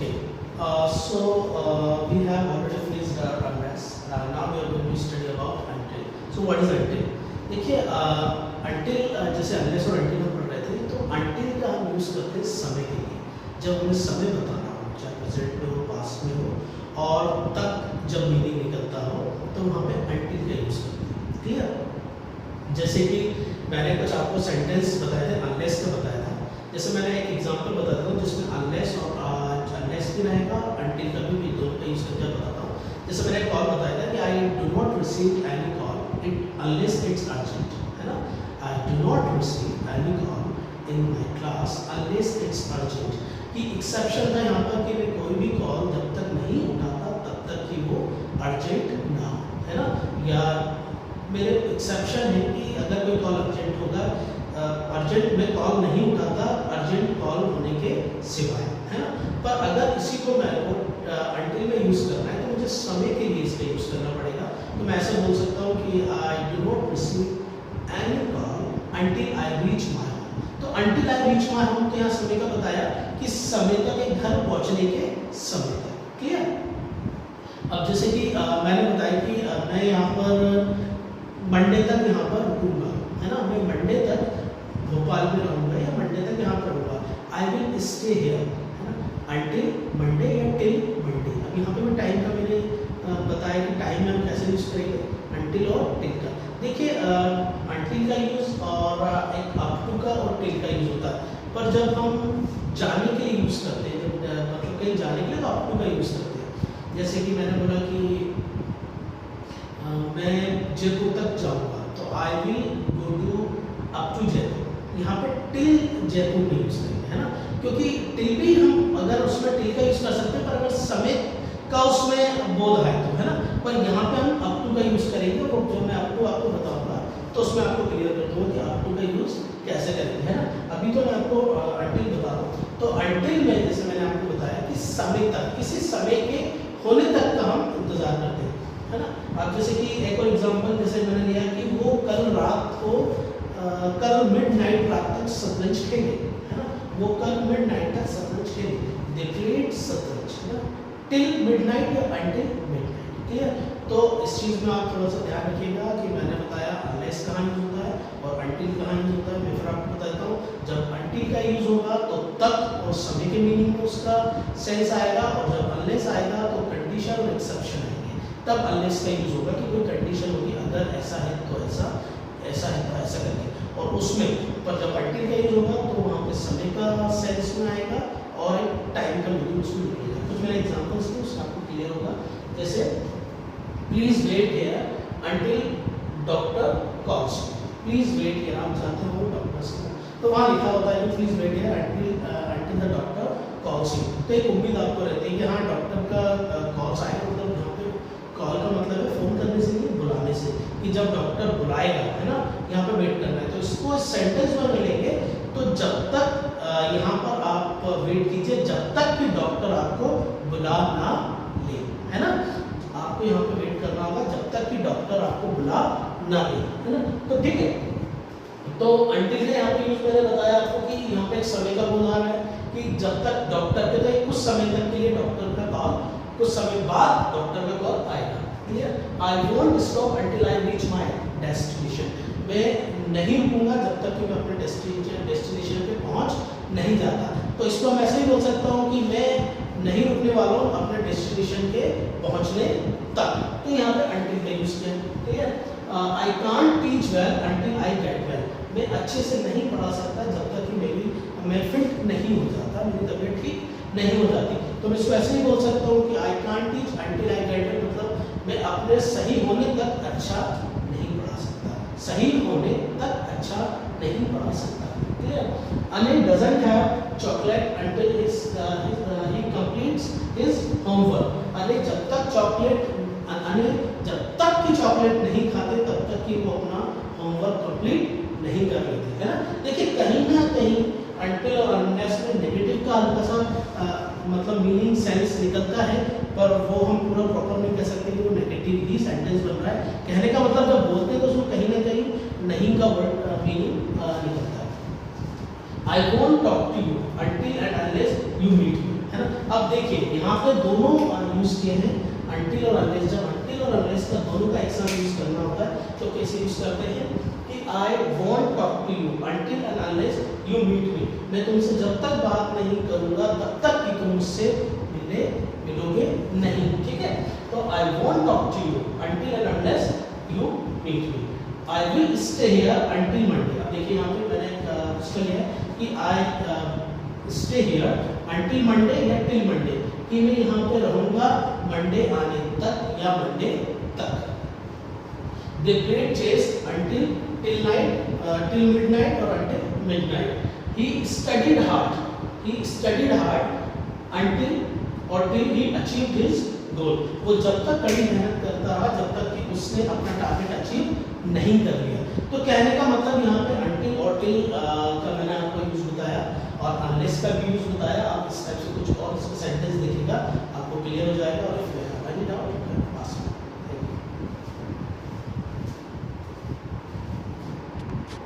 Okay. We have already finished unless. Now we are going to study about until. So what is until? देखिए until जैसे unless और until हम पढ़ रहे थे, तो until का हम यूज़ करते हैं समय के लिए। जब हमें समय बताना हो, चाहे प्रेजेंट में हो, पास्ट में हो, और तक जब मीनिंग निकलता हो, तो वहाँ पे until का यूज़ करते हैं। क्लियर? जैसे कि मैंने कुछ आपको सेंटेंस बताए थे, unless का बताया था। जैसे मैंने एक एग्जांपल बताता हूँ जिसमें unless और unless भी रहेगा, until का भी दोनों का यूज़ करके बताता हूँ। जैसे मैंने एक कॉल बताया था कि I do not receive any call unless it's urgent, है ना? I do not receive any call in my class unless it's urgent। कि एक्सेप्शन था यहाँ पर कि मैं कोई भी कॉल जब तक नहीं उठाता तब तक कि वो अर्जेंट ना हो, है ना? या मेरे एक्सेप्शन है कि अगर कोई कॉल अर्जेंट होगा, अर्जेंट में कॉल नहीं उठाता अर्जेंट कॉल होने के सिवाय, है ना? पर अगर इसी को मैं until में यूज़ करना है तो मुझे समय के लिए इसका यूज़ करना पड़ेगा। तो मैं ऐसे बोल सकता हूँ कि I do not receive any call until I reach my home। तो until I reach my home तो यहाँ समय का बताया कि समय तक, एक घर पहुँचने के समय तक। क्लियर? अब जैसे कि मैंने बताया कि मैं यहाँ पर मंडे तक यहाँ पर रुकूंगा, है ना? मैं मंडे तक भोपाल में रहूँगा या मंडे तक यहाँ पर रहूँगा। I will stay here, है ना? Until Monday या till Monday। अब यहाँ पे मैं टाइम का मैंने बताया कि टाइम में हम कैसे यूज़ करेंगे, until और till का। देखिए until का यूज़ और एक up to का और till का यूज़ होता है, पर जब हम जाने के लिए यूज़ करते हैं, मतलब कहीं जाने के लिए तो up to का यूज़ करते हैं। जैसे कि मैंने बोला कि मैं जयपुर तक जाऊँगा, तो I will go to up to Jaipur. यहाँ पे till जयपुर नहीं यूज़ करेंगे, है ना? क्योंकि till भी हम अगर उसमें till का यूज़ कर सकते हैं, पर अगर समय का उसमें बोध है तो, है ना? पर यहाँ पे हम up to का यूज़ करेंगे, और जो मैं आपको बताऊँगा तो उसमें आपको क्लियर कर दूँगा कि up to का यूज़ कैसे करेंगे, है ना? अभी तो मैं आपको until बता दूँ। तो until में जैसे मैंने आपको बताया कि समय तक, किसी समय के होने तक का हम इंतज़ार करते हैं, है ना? अब जैसे कि एक और एग्जांपल जैसे मैंने लिया कि वो कल रात को कल मिडनाइट रात तक शतरंज खेले, है ना? वो कल मिडनाइट तक शतरंज खेले, दे प्लेड शतरंज, है ना? टिल मिडनाइट या अंटिल मिडनाइट। क्लियर? तो इस चीज़ में आप थोड़ा सा ध्यान रखिएगा कि मैंने बताया unless कहाँ यूज़ होता है और until कहाँ यूज़ होता है। मैं फिर आपको बताता हूँ, जब until का यूज़ होगा तो तक और समय के मीनिंग में उसका सेंस आएगा, और जब unless आएगा तो कंडीशन और एक्सेप्शन आएंगे। तब unless का यूज़ होगा कि कोई कंडीशन होगी, अगर ऐसा है तो ऐसा, ऐसा है तो ऐसा करके, और उसमें पर जब until का यूज़ होगा तो वहाँ पे समय का सेंस में आएगा और एक टाइम का मीनिंग उसमें निकलेगा। कुछ मेरे एग्जांपल्स थे, उससे आपको क्लियर होगा। जैसे please wait here until doctor calls you. Please wait here, आप जानते हो डॉक्टर्स को, तो वहाँ लिखा होता है कि please wait here until the doctor calls you. तो एक उम्मीद आपको रहती है कि हाँ डॉक्टर का कॉल्स आएगा, मतलब यहाँ पे कॉल का मतलब है फ़ोन करने से नहीं, बुलाने से, कि जब डॉक्टर बुलाएगा, है ना, यहाँ पे वेट करना है। तो इसको सेंटेंस में मिलेंगे, तो जब तक यहाँ पर आप वेट कीजिए जब तक कि डॉक्टर आपको बुला ना ले, है ना? आपको यहाँ पे वेट करना होगा जब तक कि डॉक्टर आपको बुला ना ले, है ना? तो ठीक है, तो until ने यहाँ पे यूज़ मैंने बताया आपको कि यहाँ पे एक समय का बोल रहा है कि जब तक डॉक्टर के, तो कुछ समय तक के लिए डॉक्टर का कॉल, कुछ समय बाद डॉक्टर का कॉल आएगा। Clear? I won't stop until I reach my destination। मैं नहीं रुकूंगा जब तक कि मैं अपने डेस्टिनेशन पे पहुंच नहीं जाता। तो इसको हम ऐसे ही बोल सकता हूँ कि मैं नहीं रुकने वाला हूँ अपने डेस्टिनेशन के पहुंचने तक। तो यहाँ पे until का यूज़ किया। Clear? I can't teach well until I get well। मैं अच्छे से नहीं पढ़ा सकता जब तक कि मैं फिट नहीं हो जाता, मेरी तबीयत ठीक नहीं हो जाती। तो मैं इसको ऐसे ही बोल सकता हूँ कि I can't teach until I get well, मतलब मैं अपने सही होने तक अच्छा नहीं पढ़ा सकता, सही होने तक अच्छा नहीं पढ़ा सकता। Clear? Anil doesn't have chocolate until he completes his homework। Anil जब तक की चॉकलेट नहीं खाते तब तक कि वो अपना होमवर्क कंप्लीट नहीं कर लेते, है ना? देखिए कहीं ना कहीं until और unless में नेगेटिव का हल्का सा मतलब मीनिंग सेंस निकलता है, पर वो हम पूरा प्रॉपर नहीं कह सकते कि वो नेगेटिव ही सेंटेंस बन रहा है। कहने का मतलब जब बोलते हैं तो उसमें कहीं ना कहीं नहीं का वर्ड मीनिंग निकलता है। I won't talk to you until and unless you meet me, है ना? अब देखिए यहाँ पे दोनों यूज किए हैं, until और unless। जब until और unless का दोनों का एक साथ यूज करना होता है तो कैसे यूज करते हैं कि I won't talk to you until and unless you meet me। मैं तुमसे जब तक बात नहीं करूंगा तब तक कि तुम मुझसे मिलोगे नहीं, ठीक है। तो I won't talk to you until and unless you meet me। I will stay here until Monday। अब देखिए यहाँ पे मैंने इसका लिया है कि I stay here until Monday या till Monday, कि मैं यहाँ पे रहूँगा मंडे आने तक या मंडे तक। They played chess till midnight or until midnight। He studied hard until or till he achieved his goal। वो जब तक कड़ी मेहनत करता रहा जब तक कि उसने अपना टारगेट अचीव नहीं कर लिया। तो कहने का मतलब यहाँ पे until और till का मैंने आपको यूज बताया और unless का भी यूज बताया। आप इस टाइप से कुछ और